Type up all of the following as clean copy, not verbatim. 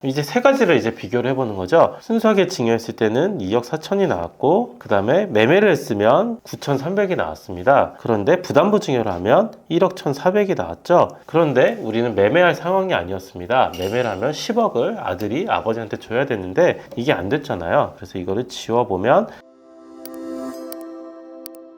이제 세 가지를 이제 비교를 해보는 거죠. 순수하게 증여했을 때는 2억 4천이 나왔고, 그 다음에 매매를 했으면 9,300이 나왔습니다. 그런데 부담부 증여를 하면 1억 1,400이 나왔죠. 그런데 우리는 매매할 상황이 아니었습니다. 매매를 하면 10억을 아들이 아버지한테 줘야 되는데 이게 안 됐잖아요. 그래서 이거를 지워보면,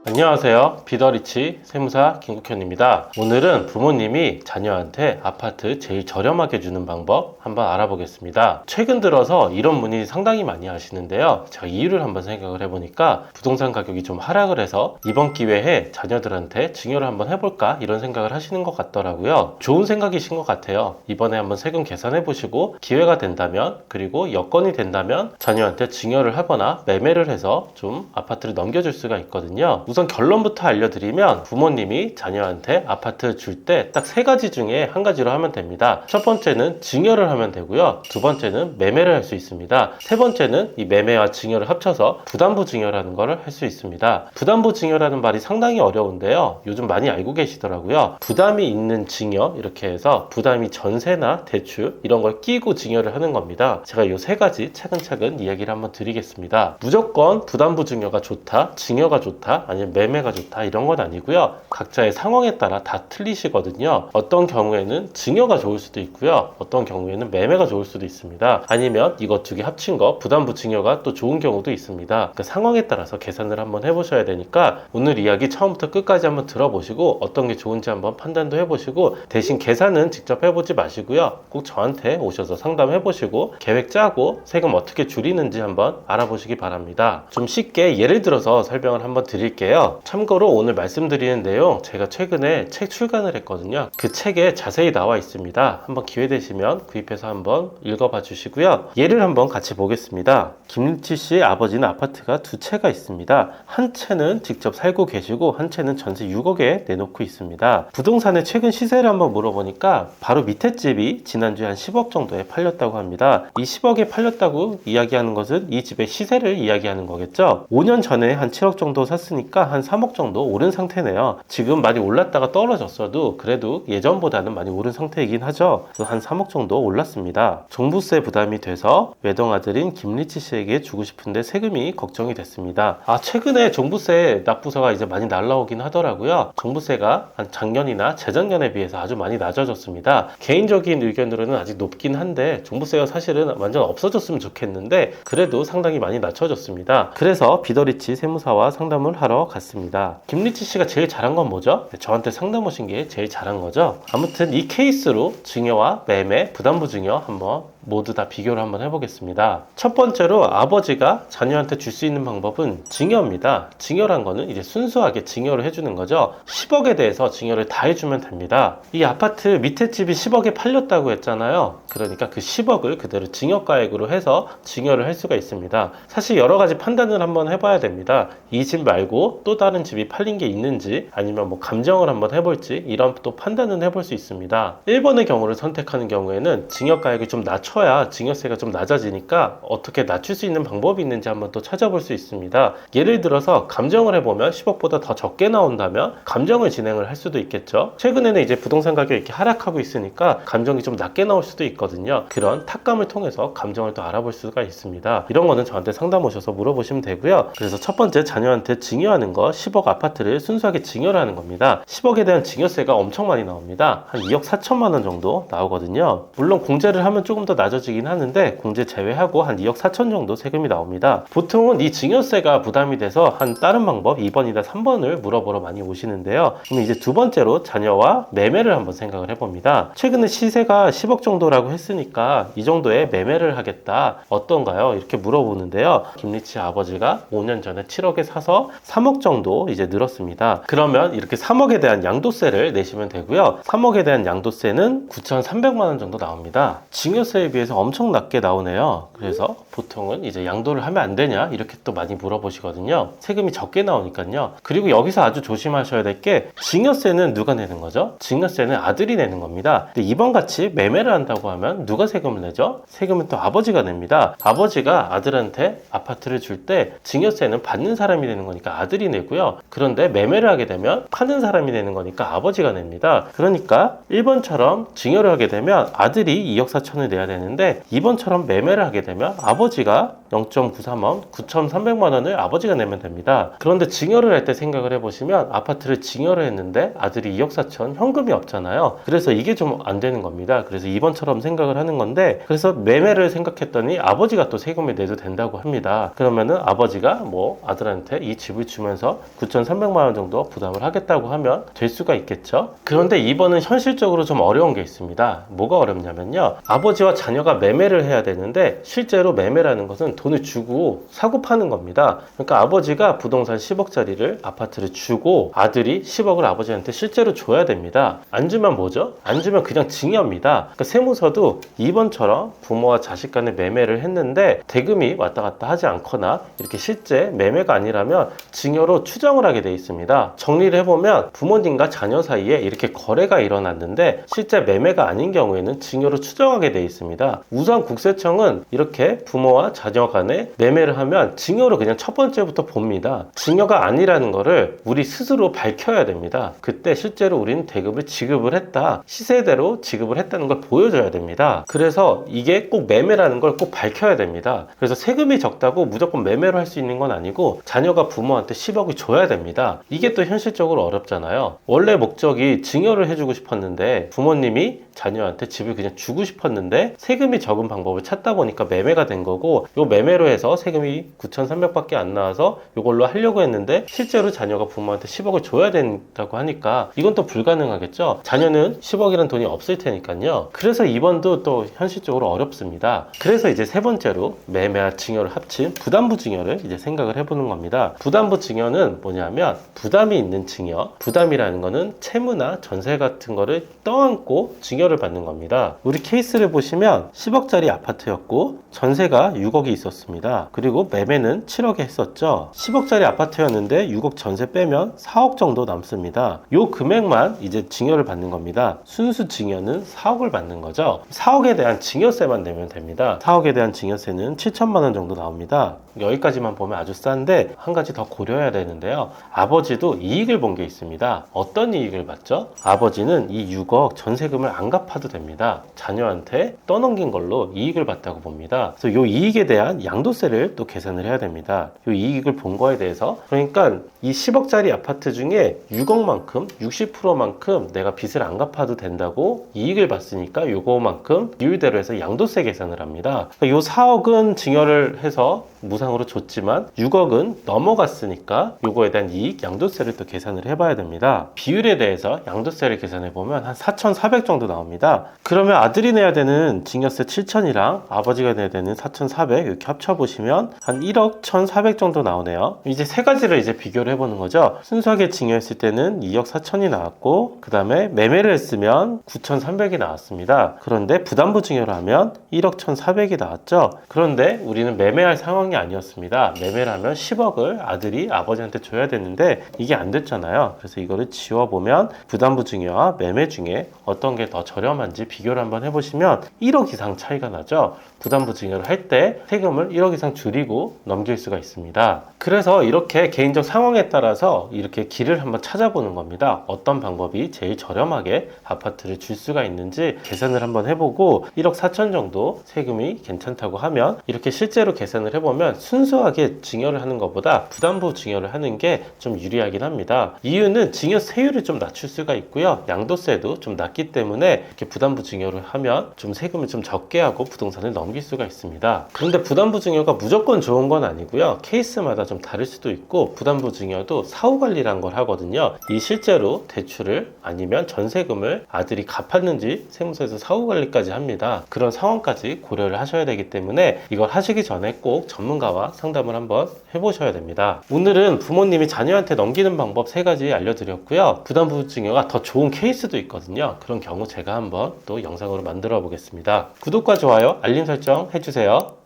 안녕하세요. 비더리치 세무사 김국현입니다. 오늘은 부모님이 자녀한테 아파트 제일 저렴하게 주는 방법 한번 알아보겠습니다. 최근 들어서 이런 문의 상당히 많이 하시는데요. 제가 이유를 한번 생각을 해보니까 부동산 가격이 좀 하락을 해서 이번 기회에 자녀들한테 증여를 한번 해볼까 이런 생각을 하시는 것 같더라고요. 좋은 생각이신 것 같아요. 이번에 한번 세금 계산해보시고 기회가 된다면, 그리고 여건이 된다면 자녀한테 증여를 하거나 매매를 해서 좀 아파트를 넘겨줄 수가 있거든요. 우선 결론부터 알려드리면, 부모님이 자녀한테 아파트 줄 때 딱 세 가지 중에 한 가지로 하면 됩니다. 첫 번째는 증여를 하면 되고요. 두 번째는 매매를 할 수 있습니다. 세 번째는 이 매매와 증여를 합쳐서 부담부 증여라는 것을 할 수 있습니다. 부담부 증여라는 말이 상당히 어려운데요. 요즘 많이 알고 계시더라고요. 부담이 있는 증여, 이렇게 해서 부담이 전세나 대출 이런 걸 끼고 증여를 하는 겁니다. 제가 이 세 가지 차근차근 이야기를 한번 드리겠습니다. 무조건 부담부 증여가 좋다, 증여가 좋다, 아니면 매매가 좋다 이런 건 아니고요. 각자의 상황에 따라 다 틀리시거든요. 어떤 경우에는 증여가 좋을 수도 있고요. 어떤 경우에는 매매가 좋을 수도 있습니다. 아니면 이것 두 개 합친 거 부담부 증여가 또 좋은 경우도 있습니다. 그 상황에 따라서 계산을 한번 해보셔야 되니까 오늘 이야기 처음부터 끝까지 한번 들어보시고 어떤 게 좋은지 한번 판단도 해보시고, 대신 계산은 직접 해보지 마시고요. 꼭 저한테 오셔서 상담해보시고 계획 짜고 세금 어떻게 줄이는지 한번 알아보시기 바랍니다. 좀 쉽게 예를 들어서 설명을 한번 드릴게요. 참고로 오늘 말씀드리는 내용 제가 최근에 책 출간을 했거든요. 그 책에 자세히 나와 있습니다. 한번 기회 되시면 구입해서 한번 읽어봐 주시고요. 예를 한번 같이 보겠습니다. 김리치 씨의 아버지는 아파트가 두 채가 있습니다. 한 채는 직접 살고 계시고 한 채는 전세 6억에 내놓고 있습니다. 부동산의 최근 시세를 한번 물어보니까 바로 밑에 집이 지난주에 한 10억 정도에 팔렸다고 합니다. 이 10억에 팔렸다고 이야기하는 것은 이 집의 시세를 이야기하는 거겠죠. 5년 전에 한 7억 정도 샀으니까 한 3억 정도 오른 상태네요. 지금 많이 올랐다가 떨어졌어도 그래도 예전보다는 많이 오른 상태이긴 하죠. 한 3억 정도 올랐습니다. 종부세 부담이 돼서 외동아들인 김리치 씨에게 주고 싶은데 세금이 걱정이 됐습니다. 최근에 종부세 납부서가 이제 많이 날라오긴 하더라고요. 종부세가 한 작년이나 재작년에 비해서 아주 많이 낮아졌습니다. 개인적인 의견으로는 아직 높긴 한데 종부세가 사실은 완전 없어졌으면 좋겠는데 그래도 상당히 많이 낮춰졌습니다. 그래서 비더리치 세무사와 상담을 하러 갔습니다. 김리치 씨가 제일 잘한 건 뭐죠? 저한테 상담 오신 게 제일 잘한 거죠. 아무튼 이 케이스로 증여와 매매, 부담부 증여 한번 모두 다 비교를 한번 해보겠습니다. 첫 번째로 아버지가 자녀한테 줄 수 있는 방법은 증여입니다. 증여란 거는 이제 순수하게 증여를 해주는 거죠. 10억에 대해서 증여를 다 해주면 됩니다. 이 아파트 밑에 집이 10억에 팔렸다고 했잖아요. 그러니까 그 10억을 그대로 증여가액으로 해서 증여를 할 수가 있습니다. 사실 여러 가지 판단을 한번 해봐야 됩니다. 이 집 말고 또 다른 집이 팔린 게 있는지, 아니면 뭐 감정을 한번 해볼지, 이런 또 판단은 해볼 수 있습니다. 1번의 경우를 선택하는 경우에는 증여가액을 좀 낮춰야 증여세가 좀 낮아지니까 어떻게 낮출 수 있는 방법이 있는지 한번 또 찾아볼 수 있습니다. 예를 들어서 감정을 해보면 10억보다 더 적게 나온다면 감정을 진행을 할 수도 있겠죠. 최근에는 이제 부동산 가격이 이렇게 하락하고 있으니까 감정이 좀 낮게 나올 수도 있거든요. 그런 탁감을 통해서 감정을 또 알아볼 수가 있습니다. 이런 거는 저한테 상담 오셔서 물어보시면 되고요. 그래서 첫 번째, 자녀한테 증여하는 거, 10억 아파트를 순수하게 증여를 하는 겁니다. 10억에 대한 증여세가 엄청 많이 나옵니다. 한 2억 4천만 원 정도 나오거든요. 물론 공제를 하면 조금 더 낮아지긴 하는데 공제 제외하고 한 2억 4천 정도 세금이 나옵니다. 보통은 이 증여세가 부담이 돼서 한 다른 방법 2번이나 3번을 물어보러 많이 오시는데요. 그럼 이제 두 번째로 자녀와 매매를 한번 생각을 해봅니다. 최근에 시세가 10억 정도라고 했으니까 이 정도에 매매를 하겠다, 어떤가요? 이렇게 물어보는데요. 김리치 아버지가 5년 전에 7억에 사서 3억 정도 이제 늘었습니다. 그러면 이렇게 3억에 대한 양도세를 내시면 되고요. 3억에 대한 양도세는 9,300만 원 정도 나옵니다. 증여세에 비해서 엄청 낮게 나오네요. 그래서 보통은 이제 양도를 하면 안 되냐 이렇게 또 많이 물어보시거든요. 세금이 적게 나오니까요. 그리고 여기서 아주 조심하셔야 될 게, 증여세는 누가 내는 거죠? 증여세는 아들이 내는 겁니다. 근데 이번 같이 매매를 한다고 하면 누가 세금을 내죠? 세금은 또 아버지가 냅니다. 아버지가 아들한테 아파트를 줄 때 증여세는 받는 사람이 내는 거니까 아들이 내고요. 그런데 매매를 하게 되면 파는 사람이 내는 거니까 아버지가 냅니다. 그러니까 1번처럼 증여를 하게 되면 아들이 2억 4천을 내야 되는 되는데 이번처럼 매매를 하게 되면 아버지가 0.93원, 9,300만 원을 아버지가 내면 됩니다. 그런데 증여를 할 때 생각을 해보시면 아파트를 증여를 했는데 아들이 2억 4천 현금이 없잖아요. 그래서 이게 좀 안 되는 겁니다. 그래서 이번처럼 생각을 하는 건데, 그래서 매매를 생각했더니 아버지가 또 세금을 내도 된다고 합니다. 그러면은 아버지가 뭐 아들한테 이 집을 주면서 9,300만 원 정도 부담을 하겠다고 하면 될 수가 있겠죠. 그런데 이번은 현실적으로 좀 어려운 게 있습니다. 뭐가 어렵냐면요, 아버지와 자녀가 매매를 해야 되는데 실제로 매매라는 것은 돈을 주고 사고 파는 겁니다. 그러니까 아버지가 부동산 10억짜리를 아파트를 주고 아들이 10억을 아버지한테 실제로 줘야 됩니다. 안 주면 뭐죠? 안 주면 그냥 증여입니다. 그러니까 세무서도 이번처럼 부모와 자식 간의 매매를 했는데 대금이 왔다 갔다 하지 않거나 이렇게 실제 매매가 아니라면 증여로 추정을 하게 돼 있습니다. 정리를 해보면 부모님과 자녀 사이에 이렇게 거래가 일어났는데 실제 매매가 아닌 경우에는 증여로 추정하게 돼 있습니다. 우선 국세청은 이렇게 부모와 자녀 간에 매매를 하면 증여로 그냥 첫 번째부터 봅니다. 증여가 아니라는 거를 우리 스스로 밝혀야 됩니다. 그때 실제로 우리는 대금을 지급을 했다, 시세대로 지급을 했다는 걸 보여줘야 됩니다. 그래서 이게 꼭 매매라는 걸 꼭 밝혀야 됩니다. 그래서 세금이 적다고 무조건 매매로 할 수 있는 건 아니고 자녀가 부모한테 10억을 줘야 됩니다. 이게 또 현실적으로 어렵잖아요. 원래 목적이 증여를 해주고 싶었는데 부모님이 자녀한테 집을 그냥 주고 싶었는데 세금이 적은 방법을 찾다 보니까 매매가 된 거고, 요 매매로 해서 세금이 9,300밖에 안 나와서 이걸로 하려고 했는데 실제로 자녀가 부모한테 10억을 줘야 된다고 하니까 이건 또 불가능하겠죠. 자녀는 10억이라는 돈이 없을 테니까요. 그래서 이번도 또 현실적으로 어렵습니다. 그래서 이제 세 번째로 매매와 증여를 합친 부담부 증여를 이제 생각을 해보는 겁니다. 부담부 증여는 뭐냐면 부담이 있는 증여, 부담이라는 거는 채무나 전세 같은 거를 떠안고 증여를 받는 겁니다. 우리 케이스를 보시면 10억짜리 아파트였고 전세가 6억이 있었습니다. 그리고 매매는 7억에 했었죠. 10억짜리 아파트였는데 6억 전세 빼면 4억 정도 남습니다. 요 금액만 이제 증여를 받는 겁니다. 순수 증여는 4억을 받는 거죠. 4억에 대한 증여세만 내면 됩니다. 4억에 대한 증여세는 7천만 원 정도 나옵니다. 여기까지만 보면 아주 싼데 한 가지 더 고려해야 되는데요. 아버지도 이익을 본 게 있습니다. 어떤 이익을 봤죠? 아버지는 이 6억 전세금을 안 갚아도 됩니다. 자녀한테 떠넘긴 걸로 이익을 봤다고 봅니다. 그래서 이 이익에 대한 양도세를 또 계산을 해야 됩니다. 이 이익을 본 거에 대해서, 그러니까 이 10억짜리 아파트 중에 6억만큼 60%만큼 내가 빚을 안 갚아도 된다고 이익을 봤으니까 요거만큼 비율대로 해서 양도세 계산을 합니다. 이 4억은 증여를 해서 무상으로 줬지만 6억은 넘어갔으니까 요거에 대한 이익 양도세를 또 계산을 해봐야 됩니다. 비율에 대해서 양도세를 계산해 보면 한 4,400 정도 나옵니다. 그러면 아들이 내야 되는 증여세 7,000이랑 아버지가 내야 되는 4,400 이렇게 합쳐보시면 한 1억 1,400 정도 나오네요. 이제 세 가지를 이제 비교를 해보는 거죠. 순수하게 증여했을 때는 2억 4천이 나왔고, 그 다음에 매매를 했으면 9,300이 나왔습니다. 그런데 부담부 증여를 하면 1억 1,400이 나왔죠. 그런데 우리는 매매할 상황이 아니었습니다. 매매를 하면 10억을 아들이 아버지한테 줘야 되는데 이게 안 됐잖아요. 그래서 이거를 지워보면 부담부 증여와 매매 중에 어떤 게 더 저렴한지 비교를 한번 해보시면 1억 이상 차이가 나죠. 부담부 증여를 할 때 세금을 1억 이상 줄이고 넘길 수가 있습니다. 그래서 이렇게 개인적 상황에 따라서 이렇게 길을 한번 찾아보는 겁니다. 어떤 방법이 제일 저렴하게 아파트를 줄 수가 있는지 계산을 한번 해보고 1억 4천 정도 세금이 괜찮다고 하면 이렇게 실제로 계산을 해보면 순수하게 증여를 하는 것보다 부담부 증여를 하는 게 좀 유리하긴 합니다. 이유는 증여세율을 좀 낮출 수가 있고요. 양도세도 좀 낮기 때문에 이렇게 부담부 증여를 하면 좀 세금을 좀 적게 하고 부동산을 넘길 수가 있습니다. 그런데 부담부 증여가 무조건 좋은 건 아니고요. 케이스마다 좀 다를 수도 있고, 부담부 증여도 사후관리란 걸 하거든요. 이 실제로 대출을 아니면 전세금을 아들이 갚았는지 세무서에서 사후관리까지 합니다. 그런 상황까지 고려를 하셔야 되기 때문에 이걸 하시기 전에 꼭 전문가와 상담을 한번 해보셔야 됩니다. 오늘은 부모님이 자녀한테 넘기는 방법 3가지 알려드렸고요. 부담부 증여가 더 좋은 케이스도 있거든요. 그런 경우 제가 한번 또 영상으로 만들어 보겠습니다. 구독과 좋아요, 알림 설정 해주세요.